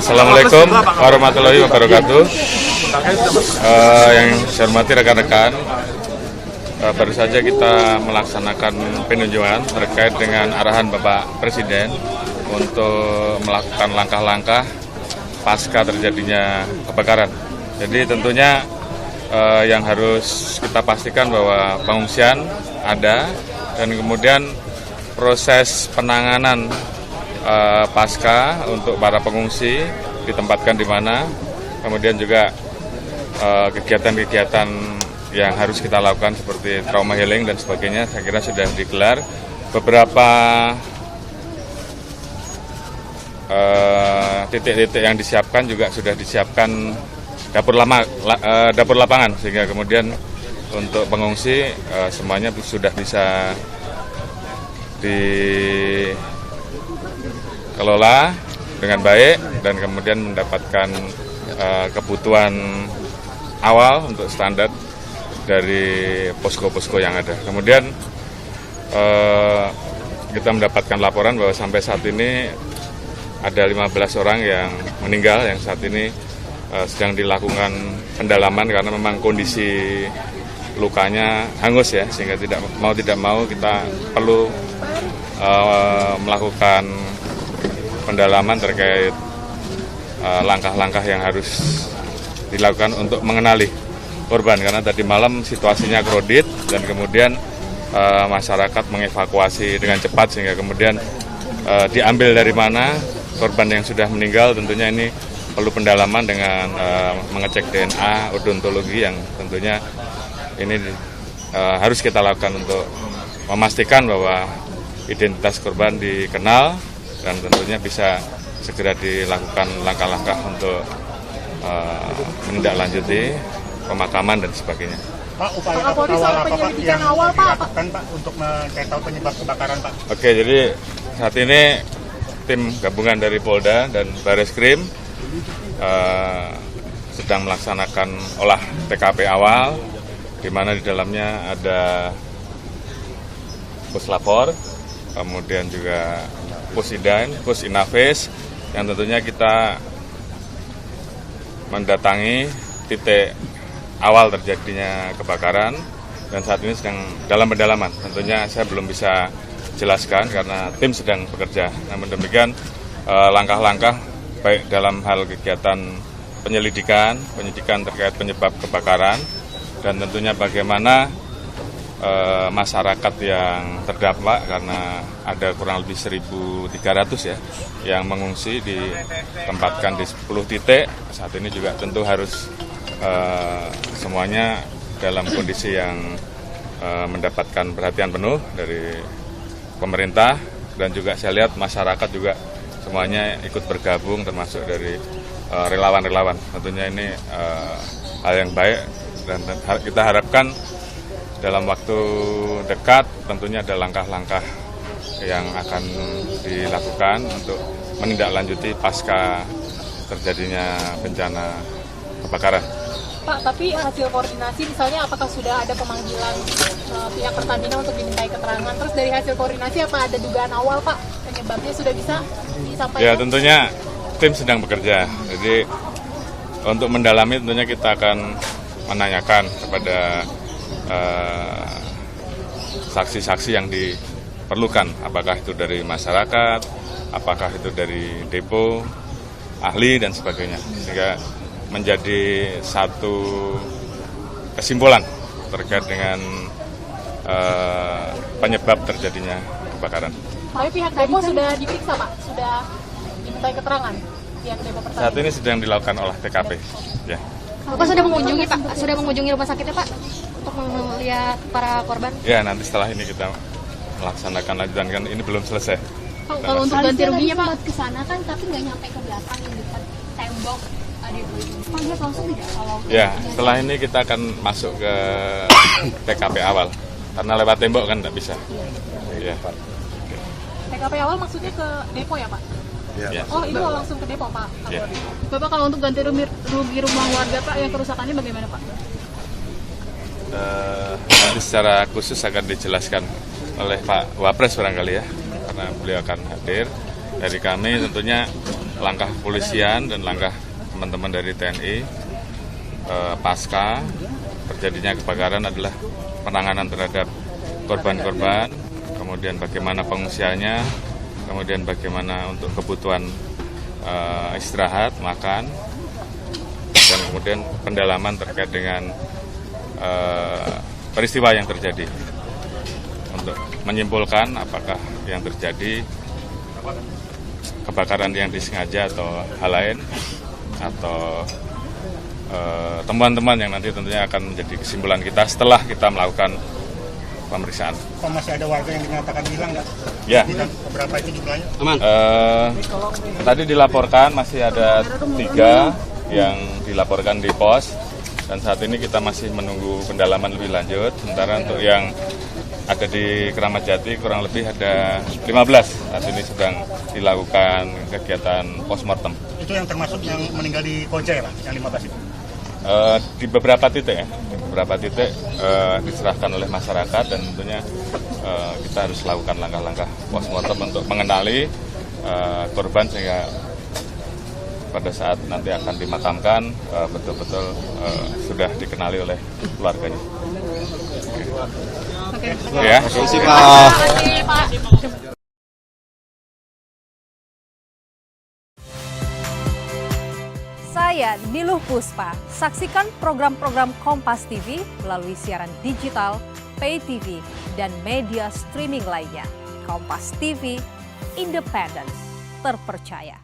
Assalamualaikum warahmatullahi wabarakatuh. Yang saya hormati rekan-rekan, baru saja kita melaksanakan penunjukan terkait dengan arahan Bapak Presiden untuk melakukan langkah-langkah pasca terjadinya kebakaran. Jadi tentunya yang harus kita pastikan bahwa pengungsian ada, dan kemudian proses penanganan pasca untuk para pengungsi ditempatkan di mana, kemudian juga kegiatan-kegiatan yang harus kita lakukan seperti trauma healing dan sebagainya, saya kira sudah digelar. Beberapa titik-titik yang disiapkan juga sudah disiapkan dapur lapangan, sehingga kemudian untuk pengungsi semuanya sudah bisa dikelola dengan baik dan kemudian mendapatkan kebutuhan awal untuk standar dari posko-posko yang ada. Kemudian kita mendapatkan laporan bahwa sampai saat ini ada 15 orang yang meninggal, yang saat ini sedang dilakukan pendalaman karena memang kondisi lukanya hangus ya, sehingga tidak mau kita perlu melakukan pendalaman terkait langkah-langkah yang harus dilakukan untuk mengenali korban, karena tadi malam situasinya krodit dan kemudian masyarakat mengevakuasi dengan cepat, sehingga kemudian diambil dari mana korban yang sudah meninggal. Tentunya ini perlu pendalaman dengan mengecek DNA, odontologi yang tentunya ini harus kita lakukan untuk memastikan bahwa identitas korban dikenal dan tentunya bisa segera dilakukan langkah-langkah untuk menindaklanjuti pemakaman dan sebagainya. Pak, upaya awal apa Pak yang dilakukan Pak untuk mencari tahu penyebab kebakaran Pak? Oke, jadi saat ini tim gabungan dari Polda dan Bareskrim sedang melaksanakan olah TKP awal, di mana di dalamnya ada puslapor, kemudian juga pusidan, pusinafis, yang tentunya kita mendatangi titik awal terjadinya kebakaran, dan saat ini sedang dalam pendalaman. Tentunya saya belum bisa jelaskan karena tim sedang bekerja. Namun demikian langkah-langkah baik dalam hal kegiatan penyidikan terkait penyebab kebakaran, dan tentunya bagaimana masyarakat yang terdampak, karena ada kurang lebih 1.300 ya yang mengungsi, ditempatkan di 10 titik. Saat ini juga tentu harus semuanya dalam kondisi yang mendapatkan perhatian penuh dari pemerintah, dan juga saya lihat masyarakat juga semuanya ikut bergabung, termasuk dari relawan-relawan. Tentunya ini hal yang baik, dan kita harapkan dalam waktu dekat tentunya ada langkah-langkah yang akan dilakukan untuk menindaklanjuti pasca terjadinya bencana kebakaran. Pak, tapi hasil koordinasi misalnya apakah sudah ada pemanggilan pihak Pertamina untuk dimintai keterangan? Terus dari hasil koordinasi apa ada dugaan awal Pak penyebabnya sudah bisa disampaikan? Ya, tentunya tim sedang bekerja. Jadi untuk mendalami tentunya kita akan menanyakan kepada saksi-saksi yang diperlukan, apakah itu dari masyarakat, apakah itu dari depo, ahli dan sebagainya, sehingga menjadi satu kesimpulan terkait dengan penyebab terjadinya kebakaran. Tapi pihak depo sudah diperiksa Pak, sudah dimintai keterangan pihak depo Pertamina. Saat ini sedang dilakukan olah TKP. Ya. Bapak sudah mengunjungi Pak, sudah mengunjungi rumah sakitnya Pak untuk melihat para korban? Ya, nanti setelah ini kita melaksanakan lanjutan, kan ini belum selesai. Kalau untuk ganti ruginya Pak? Ke sana kan tapi nggak nyampe ke belakang yang dekat tembok. Dia langsung tidak kalau ya, setelah ini kita akan masuk ke TKP awal, karena lewat tembok kan tidak bisa. Ya. TKP awal maksudnya ke depo ya Pak? Ya. Oh, itu langsung ke depo Pak? Ya. Bapak, kalau untuk ganti rugi rumah warga Pak yang kerusakannya bagaimana Pak? Nanti secara khusus akan dijelaskan oleh Pak Wapres barangkali ya, karena beliau akan hadir. Dari kami tentunya langkah polisian dan langkah teman-teman dari TNI pasca terjadinya kebakaran adalah penanganan terhadap korban-korban, kemudian bagaimana pengungsiannya, kemudian bagaimana untuk kebutuhan istirahat, makan, dan kemudian pendalaman terkait dengan peristiwa yang terjadi untuk menyimpulkan apakah yang terjadi kebakaran yang disengaja atau hal lain atau temuan-temuan yang nanti tentunya akan menjadi kesimpulan kita setelah kita melakukan pemeriksaan. Kok masih ada warga yang dinyatakan hilang nggak? Ya. Berapa itu jumlahnya? Tadi dilaporkan masih ada 3 yang dilaporkan di pos dan saat ini kita masih menunggu pendalaman lebih lanjut. Sementara untuk yang ada di Keramat Jati kurang lebih ada 15 saat ini sedang dilakukan kegiatan postmortem. Itu yang termasuk yang meninggal di Koja ya Pak, yang 15 itu? Di beberapa titik ya, diserahkan oleh masyarakat dan tentunya kita harus lakukan langkah-langkah postmortem untuk mengenali korban sehingga pada saat nanti akan dimakamkan betul-betul sudah dikenali oleh keluarganya. Ya. Terima kasih, Pak. Saya Niluh Puspa. Saksikan program-program Kompas TV melalui siaran digital, pay TV, dan media streaming lainnya. Kompas TV, independen, terpercaya.